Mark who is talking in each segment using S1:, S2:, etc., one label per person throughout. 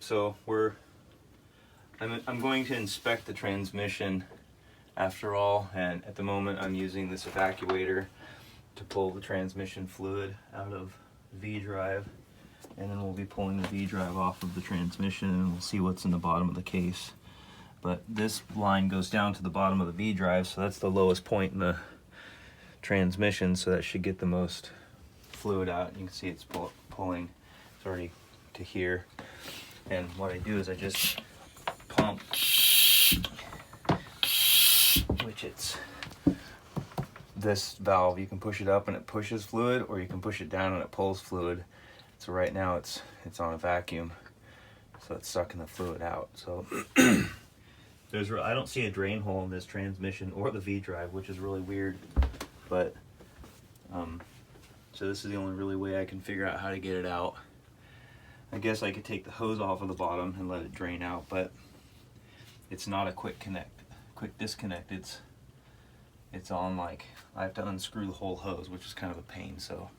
S1: so I'm going to inspect the transmission after all, and at the moment I'm using this evacuator to pull the transmission fluid out of V drive, and then we'll be pulling the V drive off of the transmission, and we'll see what's in the bottom of the case. But this line goes down to the bottom of the V drive, so that's the lowest point in the transmission, so that should get the most fluid out. You can see it's pulling, it's already to here. And what I do is I just pump, which it's this valve. You can push it up and it pushes fluid, or you can push it down and it pulls fluid. So right now it's on a vacuum, so it's sucking the fluid out. So I don't see a drain hole in this transmission or the V drive, which is really weird. But so this is the only really way I can figure out how to get it out. I guess I could take the hose off of the bottom and let it drain out, but it's not a quick disconnect. It's on, like, I have to unscrew the whole hose, which is kind of a pain, so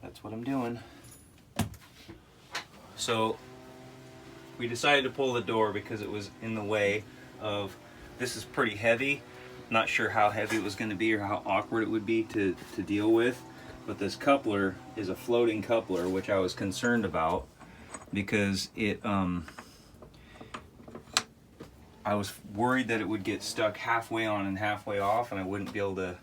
S1: that's what I'm doing. So we decided to pull the door because it was in the way of, this is pretty heavy. Not sure how heavy it was going to be or how awkward it would be to deal with, but this coupler is a floating coupler, which I was concerned about because I was worried that it would get stuck halfway on and halfway off, and I wouldn't be able to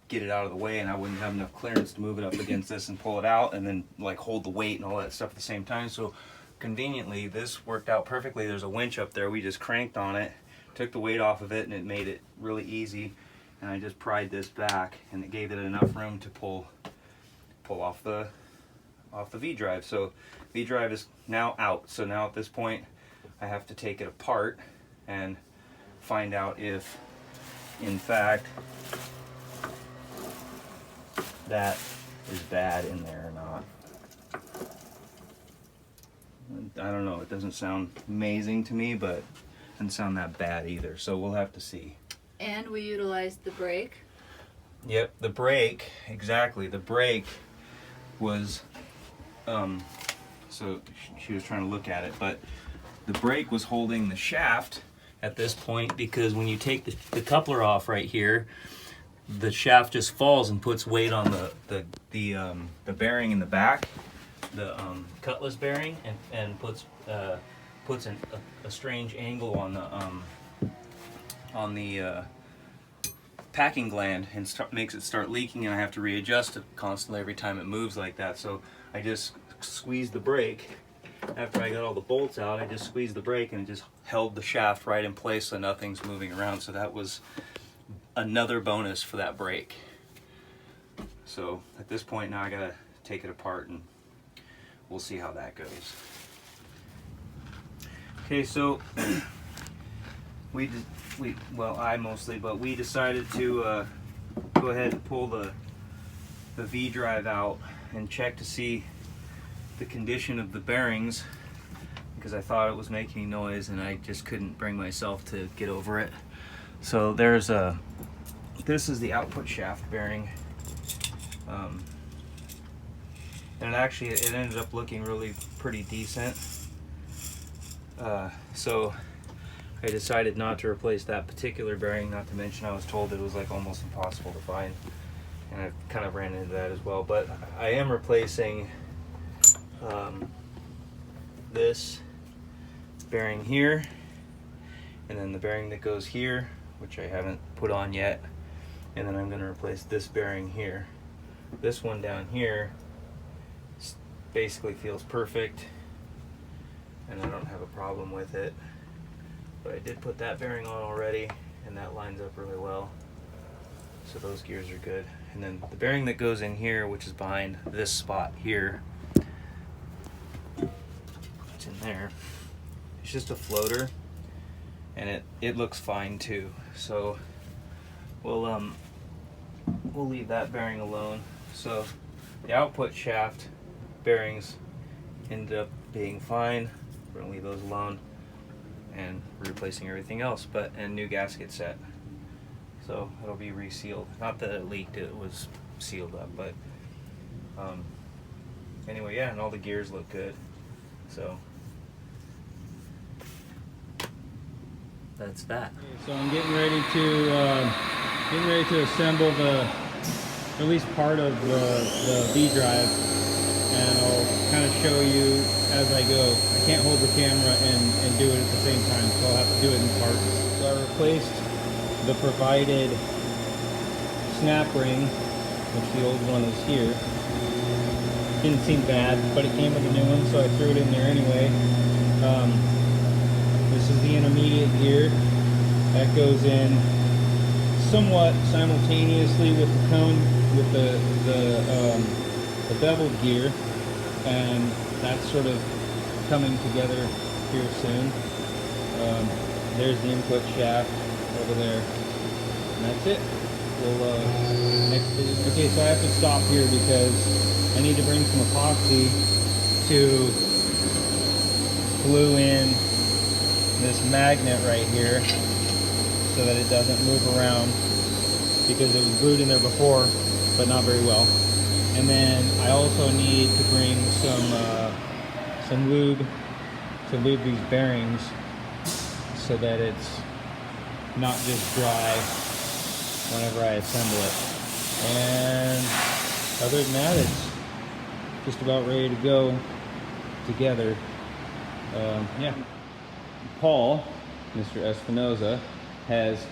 S1: get it out of the way, and I wouldn't have enough clearance to move it up against this and pull it out and then like hold the weight and all that stuff at the same time. So conveniently this worked out perfectly. There's a winch up there, we just cranked on it, took the weight off of it, and it made it really easy. And I just pried this back, and it gave it enough room to pull off the V drive. So V drive is now out. So now at this point I have to take it apart and find out if in fact that is bad in there or not. I don't know, it doesn't sound amazing to me, but it doesn't sound that bad either, so we'll have to see.
S2: And we utilized the brake.
S1: Yep, the brake, exactly. The brake was, so she was trying to look at it, but the brake was holding the shaft at this point, because when you take the coupler off right here, the shaft just falls and puts weight on the bearing in the back, the cutlass bearing, and puts a strange angle on the packing gland, and makes it start leaking, and I have to readjust it constantly every time it moves like that. So I just squeezed the brake. After I got all the bolts out, I just squeezed the brake, and it just held the shaft right in place so nothing's moving around. So that was another bonus for that brake. So at this point now I gotta take it apart, and we'll see how that goes. Okay, so I mostly, but we decided to go ahead and pull the V drive out and check to see the condition of the bearings, because I thought it was making noise and I just couldn't bring myself to get over it. So there's this is the output shaft bearing, and actually it ended up looking really pretty decent. So I decided not to replace that particular bearing, not to mention I was told it was like almost impossible to find, and I kind of ran into that as well. But I am replacing this bearing here, and then the bearing that goes here, which I haven't put on yet, and then I'm going to replace this bearing here. This one down here basically feels perfect, and I don't have a problem with it. But I did put that bearing on already, and that lines up really well. So those gears are good. And then the bearing that goes in here, which is behind this spot here, it's in there. It's just a floater, and it looks fine too. So we'll leave that bearing alone. So the output shaft bearings ended up being fine. We're gonna leave those alone, and we're replacing everything else, and new gasket set. So it'll be resealed. Not that it leaked, it was sealed up, but anyway, yeah, and all the gears look good. So that's that.
S3: So I'm getting ready to assemble at least part of the V drive, and I'll kind of show you as I go. I can't hold the camera and do it at the same time, so I'll have to do it in parts. So I replaced the provided snap ring, which the old one is here. Didn't seem bad, but it came with a new one, so I threw it in there anyway. This is the intermediate gear. That goes in somewhat simultaneously with the cone, with the beveled gear, and that's sort of coming together here soon. There's the input shaft over there, and that's it. We'll okay, so I have to stop here because I need to bring some epoxy to glue in this magnet right here so that it doesn't move around, because it was glued in there before but not very well. And then I also need to bring some lube to lube these bearings so that it's not just dry whenever I assemble it. And other than that, it's just about ready to go together. Yeah. Paul, Mr. Espinoza, has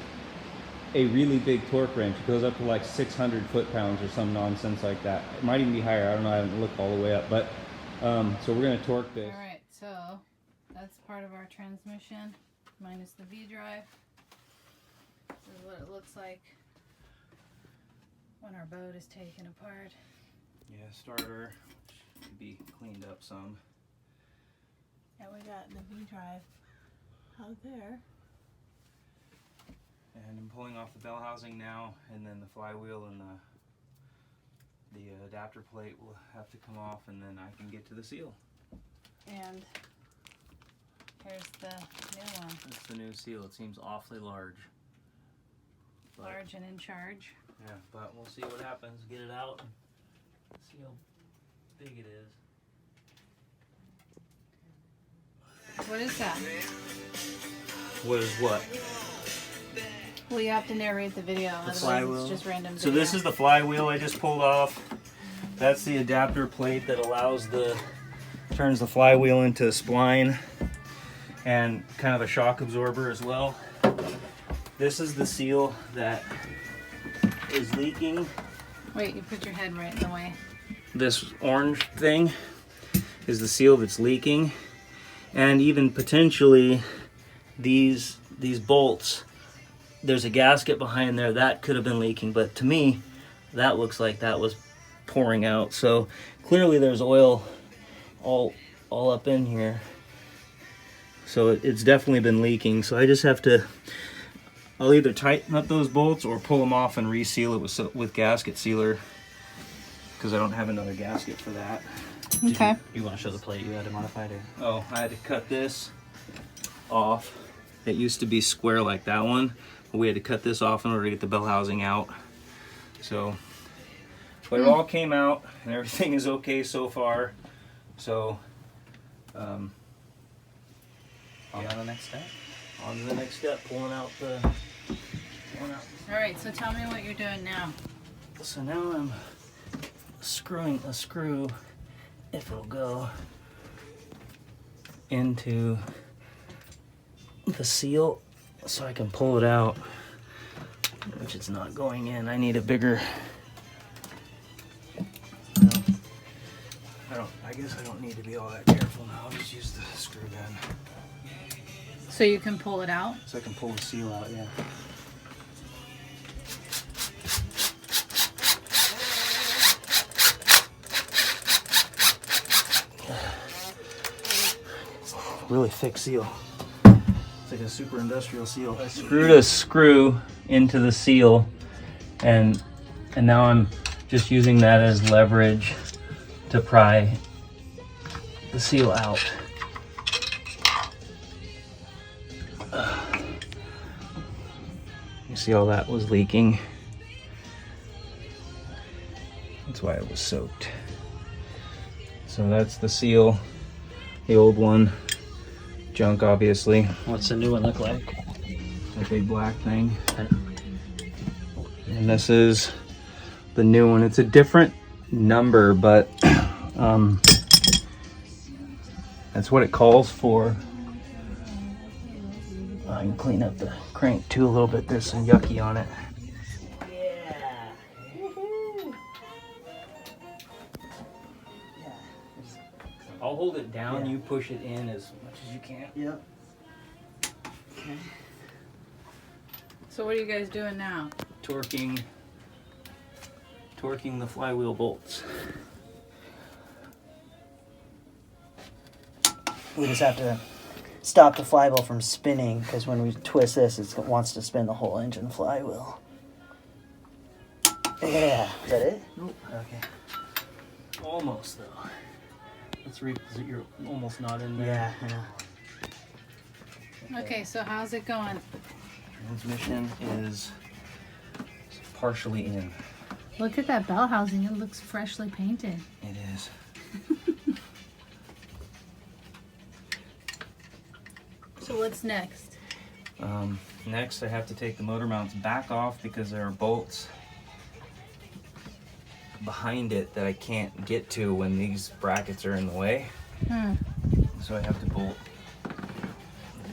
S3: a really big torque wrench. It goes up to like 600 foot-pounds or some nonsense like that. It might even be higher. I don't know. I haven't looked all the way up. But so we're going to torque this.
S2: All right, so that's part of our transmission, minus the V drive. This is what it looks like when our boat is taken apart.
S1: Yeah, starter should be cleaned up some.
S2: And we got the V drive out there.
S1: And I'm pulling off the bell housing now, and then the flywheel and the adapter plate will have to come off, and then I can get to the seal.
S2: And here's the new one.
S1: That's the new seal. It seems awfully large. But,
S2: Large and in charge.
S1: yeah, but we'll see what happens. Get it out and see how big it is.
S2: What is that?
S1: What is what?
S2: Well, you have to narrate the video, otherwise
S1: flywheel.
S2: it's just random
S1: So
S2: video.
S1: this is the flywheel I just pulled off. That's the adapter plate that turns the flywheel into a spline, and kind of a shock absorber as well. This is the seal that is leaking.
S2: Wait, you put your head right in the way.
S1: This orange thing is the seal that's leaking, and even potentially these bolts. There's a gasket behind there that could have been leaking, but to me that looks like that was pouring out. So clearly there's oil all up in here, so it's definitely been leaking. So I just have to, I'll either tighten up those bolts or pull them off and reseal it with gasket sealer, because I don't have another gasket for that.
S2: Okay.
S4: You want to show the plate you had to modify it?
S1: Oh, I had to cut this off. It used to be square like that one. We had to cut this off in order to get the bell housing out. So, but it all came out and everything is okay so far. So,
S4: On to the next step.
S1: on to the next step, pulling out.
S2: All right, so tell me what you're doing now.
S1: So now I'm screwing a screw, if it'll go, into the seal so I can pull it out, which it's not going in. I need a bigger, I guess I don't need to be all that careful now. I'll just use the screw gun
S2: So you can pull it out?
S1: so I can pull the seal out, yeah. Really thick seal. It's like a super industrial seal. I screwed a screw into the seal, and now I'm just using that as leverage to pry the seal out. You see all that was leaking. That's why it was soaked. So that's the seal The old one, junk obviously.
S4: What's the new one look like?
S1: That big black thing. And this is the new one. It's a different number, but that's what it calls for. I can clean up the crank too a little bit. There's some yucky on it.
S4: Yeah.
S1: I'll hold it down.
S4: Yeah.
S1: You push it in as much as you can.
S4: Yep. Okay.
S2: So what are you guys doing now?
S1: Torquing the flywheel bolts.
S5: We just have to stop the flywheel from spinning because when we twist this, it wants to spin the whole engine flywheel. Yeah, is that it?
S1: Nope. Okay. Almost though. Let's reposition. You're almost not in there.
S5: Yeah, I know.
S2: Okay, so how's it going?
S1: Transmission is partially in.
S2: Look at that bell housing. It looks freshly painted.
S1: It is.
S2: So what's next?
S1: Next, I have to take the motor mounts back off because there are bolts behind it that I can't get to when these brackets are in the way. So I have to bolt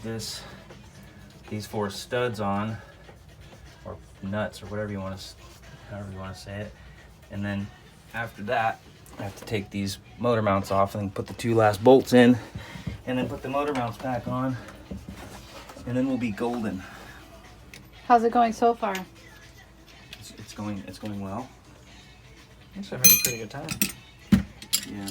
S1: these 4 studs on, or nuts, or whatever you want to, however you want to say it. And then after that, I have to take these motor mounts off and then put the 2 last bolts in, and then put the motor mounts back on, and then we'll be golden.
S2: How's it going so far?
S1: It's going well.
S4: Looks like a pretty good time.
S1: Yeah.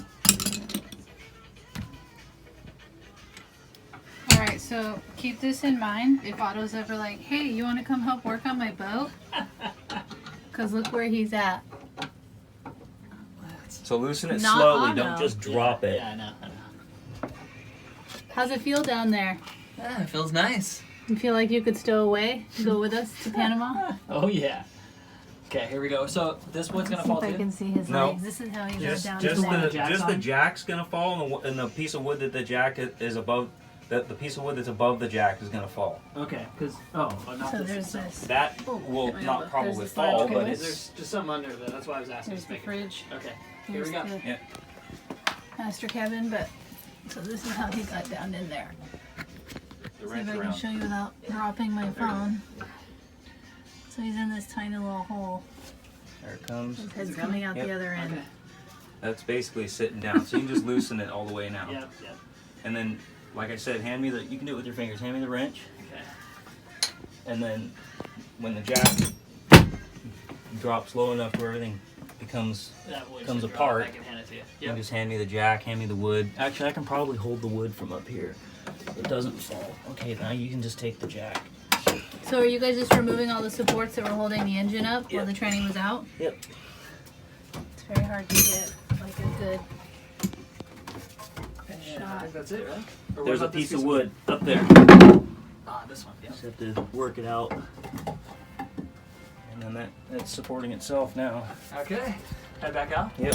S2: All right, so keep this in mind. If Otto's ever like, hey, you want to come help work on my boat? Because look where he's at.
S1: So loosen it
S2: Not
S1: slowly.
S2: Otto.
S1: Don't just drop it.
S4: Yeah, I know.
S2: How's it feel down there?
S4: Yeah, it feels nice.
S2: You feel like you could stow away, go with us to Panama?
S4: Oh yeah. Okay, here we go. So this wood's gonna
S2: See
S4: fall
S2: if I
S4: too.
S2: can see his
S1: No.
S2: legs. This is how he goes
S1: Just,
S2: down
S1: just
S2: to
S4: the-
S2: that.
S4: jack's on?
S1: jack's gonna fall, and the piece of wood that the jack is above, the piece of wood that's above the jack is gonna fall.
S4: Okay, because not
S2: So
S4: this.
S2: there's this.
S1: That
S2: Oh,
S1: will
S2: hit my
S1: not
S2: elbow.
S1: probably
S2: There's the
S1: fall,
S2: storage
S1: but
S2: cable.
S1: it's
S4: There's just something under there. That's why I was asking.
S2: There's
S4: Just
S2: the
S4: making-
S2: fridge.
S4: Okay, here
S2: Here's
S4: we go.
S2: the
S1: Yeah.
S2: master cabin, but so this is how he got down in there.
S1: the
S2: See
S1: wrench
S2: if I can
S1: around.
S2: show you without dropping my phone. So he's in this tiny little hole.
S1: There it comes.
S2: His head's
S4: it
S2: coming out
S1: Yep.
S2: the other end.
S4: Okay.
S1: That's basically sitting down. So you can just loosen it all the way now.
S4: Yep. Yep.
S1: And then, like I said, you can do it with your fingers. Hand me the wrench,
S4: Okay.
S1: and then when the jack drops low enough where everything becomes,
S4: That wood
S1: Comes
S4: should drop.
S1: apart.
S4: I can hand it to you.
S1: you
S4: Yep.
S1: just hand me the jack, hand me the wood. Actually, I can probably hold the wood from up here. It doesn't fall. Okay, now you can just take the jack.
S2: So are you guys just removing all the supports that were holding the engine up while
S1: Yep.
S2: the tranny was out?
S1: Yep.
S2: It's very hard to get like a good
S4: I
S2: shot.
S4: think that's it, right? Or what
S1: There's a
S4: about this
S1: piece of wood up there.
S4: Ah, this one. Yeah.
S1: Just have to work it out. And then that's supporting itself now.
S4: Okay. Head back out.
S1: Yep.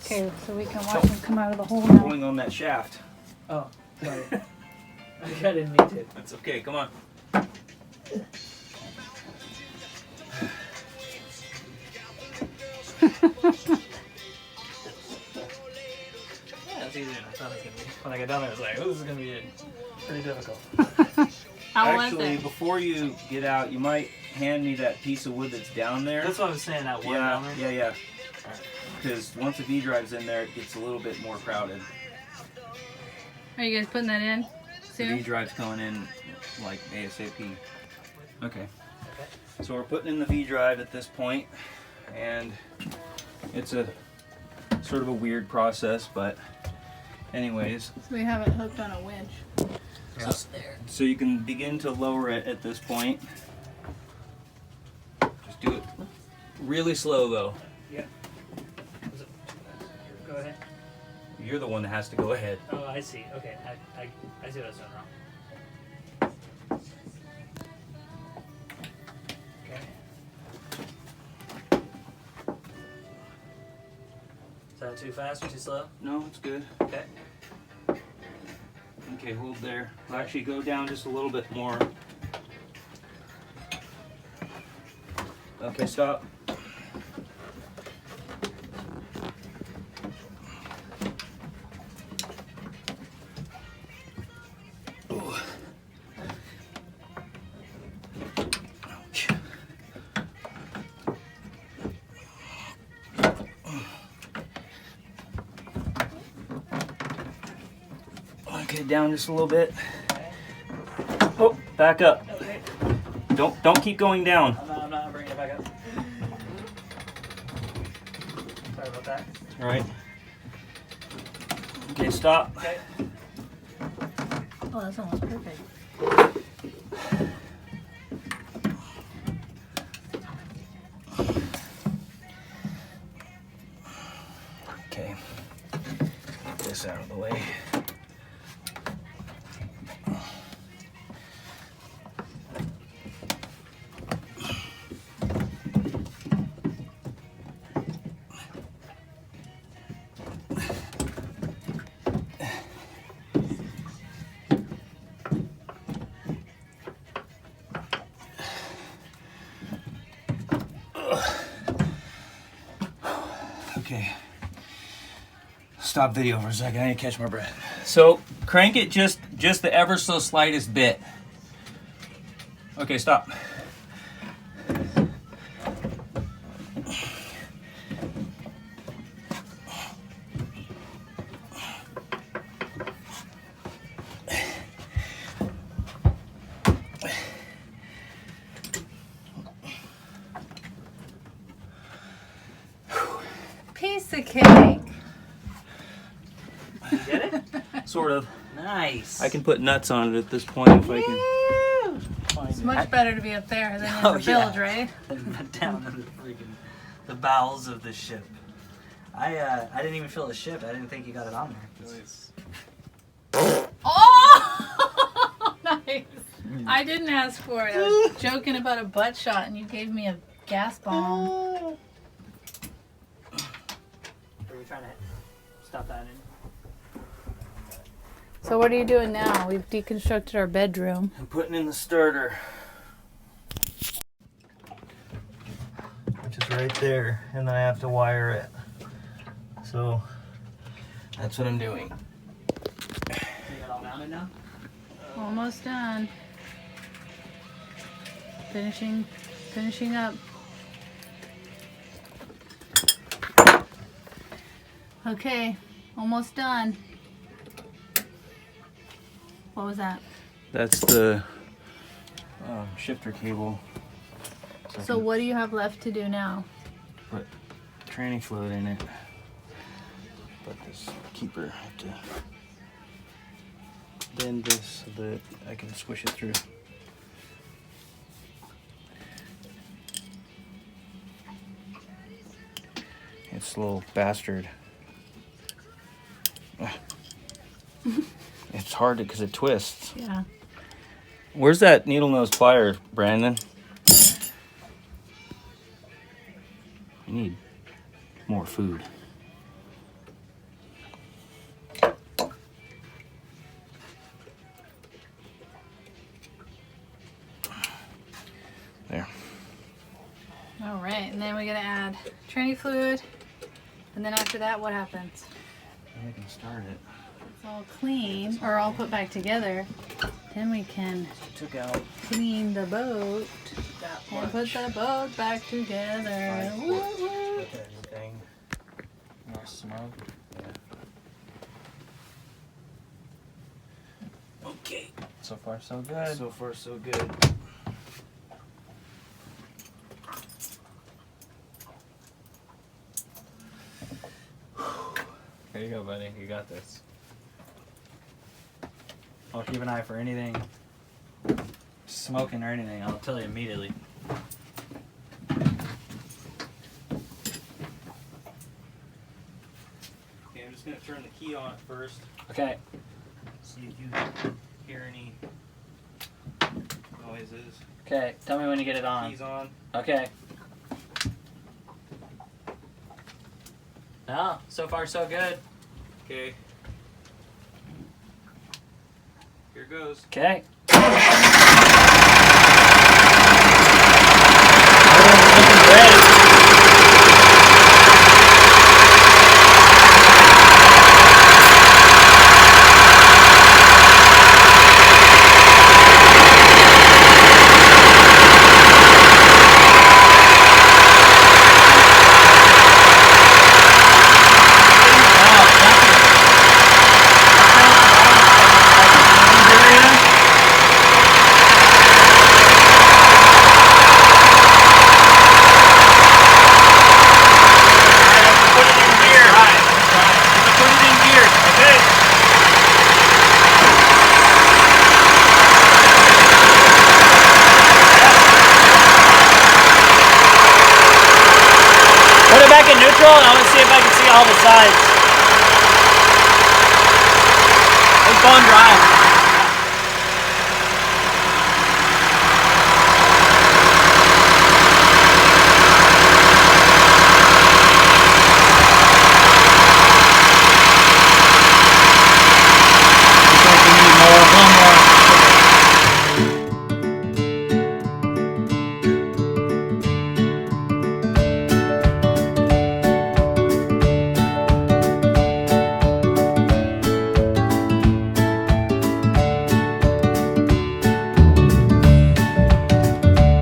S2: Okay, so we can watch him come out of the hole now.
S1: Pulling on that shaft.
S4: Oh, sorry. I didn't mean to.
S1: That's okay, come on.
S4: Yeah, it's easier than I thought it was gonna be. When I got down there, I was like, "Oh, this is gonna be pretty difficult."
S2: How was
S1: Actually,
S2: it?
S1: before you get out, you might hand me that piece of wood that's down there.
S4: That's what I was saying. That one down there.
S1: Yeah. Because once the V drive's in there, it gets a little bit more crowded.
S2: Are you guys putting that in
S1: The V
S2: soon?
S1: drive's coming in like ASAP. Okay. So we're putting in the V drive at this point, and it's a sort of a weird process, but anyways,
S2: So we have it hooked on a winch.
S1: just there. So you can begin to lower it at this point. Just do it really slow though.
S4: Go ahead.
S1: You're the one that has to go ahead.
S4: Oh, I see. Okay, I see what I was doing wrong. Okay. Is that too fast or too slow?
S1: No, it's good.
S4: Okay.
S1: Okay, hold there. I'll actually go down just a little bit more. Okay, stop. Ooh. Ouch. Okay, down just a little bit. Oh, back up.
S4: Okay.
S1: Don't keep going down.
S4: I'm not bringing it back up. Sorry about that.
S1: All right. Okay, stop.
S4: Okay.
S2: Oh, that's almost perfect.
S1: Okay. Get this out of the way. Okay. Stop video for a second. I need to catch my breath. So crank it just the ever so slightest bit. Okay, stop.
S2: Piece of cake.
S4: You get it?
S1: Sort of.
S4: Nice.
S1: I can put nuts on it at this point if I can find
S2: It's
S1: it.
S2: much better to be up there than in
S4: Oh,
S2: the bilge,
S4: yeah.
S2: right?
S4: Down in the bowels of the ship. I didn't even feel the ship. I didn't think you got it on there.
S2: Oh! Nice. I didn't ask for it. I was joking about a butt shot and you gave me a gas bomb.
S4: Are we trying to stop that in?
S2: So what are you doing now? We've deconstructed our bedroom.
S1: I'm putting in the starter. Which is right there, and then I have to wire it. So that's what I'm doing.
S4: You got all mounted now?
S2: Almost done. Finishing up. Okay, almost done. What was that?
S1: That's the shifter cable.
S2: So what do you have left to do now?
S1: Put tranny fluid in it. But this keeper, I have to bend this so that I can squish it through. It's a little bastard. It's hard because it twists.
S2: Yeah.
S1: Where's that needle nose plier, Brandon? I need more food. There.
S2: All right, and then we gotta add tranny fluid, and then after that, what happens?
S1: I can start it.
S2: It's all clean, or all put back together. Then we can
S1: Took out
S2: clean the boat
S1: that
S2: and put the boat back together. Woo, woo.
S1: With everything.
S4: More smoke.
S1: Okay.
S4: So far, so good.
S1: So far, so good.
S4: There you go, buddy. You got this. I'll keep an eye for anything smoking or anything. I'll tell you immediately.
S1: Okay, I'm just gonna turn the key on first.
S4: Okay.
S1: See if you hear any noises.
S4: Okay. Tell me when you get it on.
S1: Keys on.
S4: Okay. Oh, so far so good.
S1: Okay. Here goes.
S4: Okay. Put it back in neutral and I want to see if I can see all the sides. It's bone dry.